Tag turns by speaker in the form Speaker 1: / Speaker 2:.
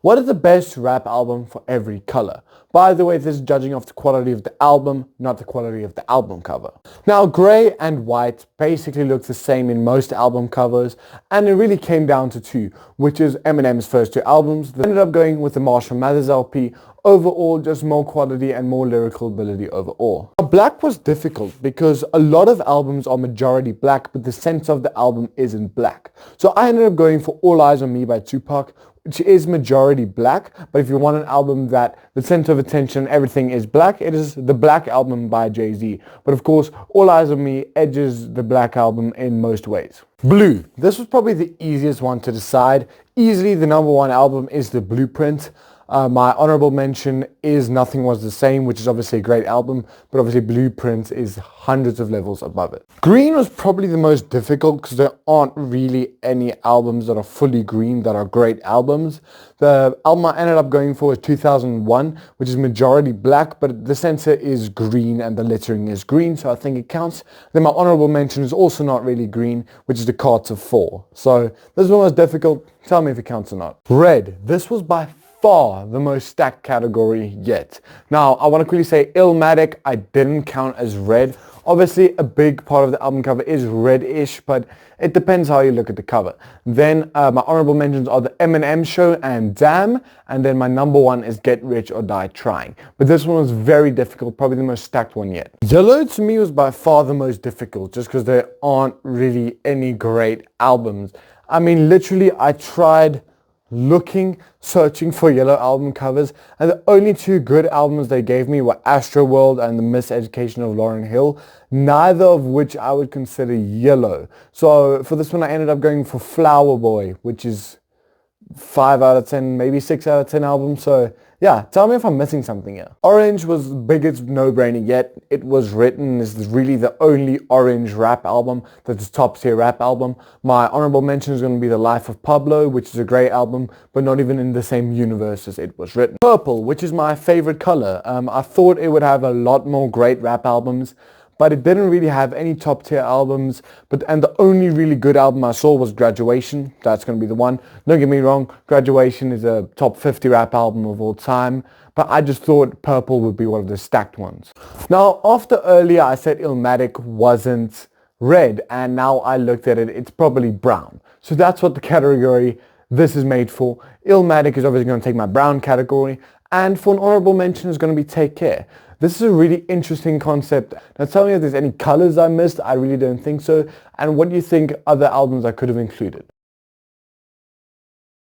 Speaker 1: What is the best rap album for every color? By the way, this is judging off the quality of the album, not the quality of the album cover. Now, grey and white basically look the same in most album covers, and it really came down to two, which is Eminem's first two albums. They ended up going with the Marshall Mathers LP. Overall, just more quality and more lyrical ability overall. Now, black was difficult because a lot of albums are majority black, but the center of the album isn't black. So I ended up going for All Eyes on Me by Tupac, which is majority black, but if you want an album that the center of attention, everything is black, it is the Black Album by Jay-Z. But of course, All Eyes on Me edges the Black Album in most ways. Blue. This was probably the easiest one to decide. Easily the number one album is The Blueprint. My honorable mention is Nothing Was the Same, which is obviously a great album, but obviously Blueprint is hundreds of levels above it. Green was probably the most difficult because there aren't really any albums that are fully green that are great albums. The album I ended up going for is 2001, which is majority black, but the center is green and the lettering is green, so I think it counts. Then my honorable mention is also not really green, which is The Carter 4. So this one was difficult. Tell me if it counts or not. Red. This was by far the most stacked category yet. Now, I want to quickly say Illmatic I didn't count as red. Obviously, a big part of the album cover is reddish, but it depends how you look at the cover. Then my honorable mentions are The Eminem Show and Damn, and then my number one is Get Rich or Die Trying. But this one was very difficult, probably the most stacked one yet. Yellow to me was by far the most difficult, just because there aren't really any great albums. I mean, literally, I tried searching for Yellow album covers, and the only two good albums they gave me were Astroworld and The Miseducation of Lauryn Hill, neither of which I would consider Yellow. So for this one I ended up going for Flower Boy, which is 5 out of 10, maybe 6 out of 10 albums. So yeah, tell me if I'm missing something here. Orange was the biggest no-brainer yet. It Was Written is really the only orange rap album that's a top-tier rap album. My honorable mention is going to be The Life of Pablo, which is a great album, but not even in the same universe as It Was Written. Purple, which is my favorite color. I thought it would have a lot more great rap albums, but it didn't really have any top tier albums. And the only really good album I saw was Graduation. That's going to be the one. Don't get me wrong, Graduation is a top 50 rap album of all time, but I just thought Purple would be one of the stacked ones. Now, after earlier I said Illmatic wasn't red, and now I looked at it, it's probably brown. So that's what the category this is made for. Illmatic is obviously going to take my brown category, and for an honorable mention is going to be Take Care. This is a really interesting concept. Now tell me if there's any colors I missed. I really don't think so. And what do you think other albums I could have included?